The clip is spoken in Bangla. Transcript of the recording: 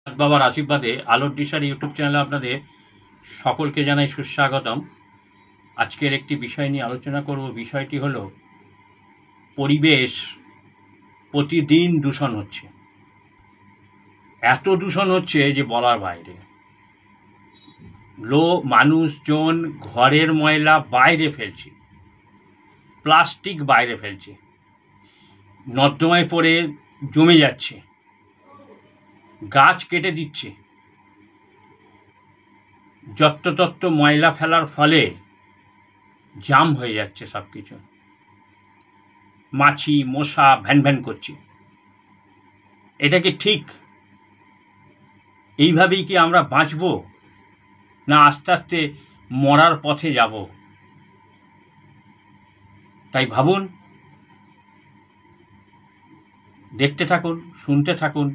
বাবার আশীর্বাদে আলোর দিশার ইউটিউব চ্যানেলে আপনাদের সকলকে জানাই সুস্বাগতম। আজকের একটি বিষয় নিয়ে আলোচনা করব। বিষয়টি হলো পরিবেশ প্রতিদিন দূষণ হচ্ছে। এত দূষণ হচ্ছে যে বলার বাইরে। মানুষজন ঘরের ময়লা বাইরে ফেলছে, প্লাস্টিক বাইরে ফেলছে, নর্দমায় পড়ে জমে যাচ্ছে, গাছ কেটে দিচ্ছে। যত্রতত্র ময়লা ফেলার ফলে জাম হয়ে যাচ্ছে সব কিছু। মাছি মশা ভ্যান ভ্যান করছে। এটা কি ঠিক? এইভাবেই কি আমরা বাঁচব, না আস্তে আস্তে মরার পথে যাব? তাই ভাবুন, দেখতে থাকুন, শুনতে থাকুন,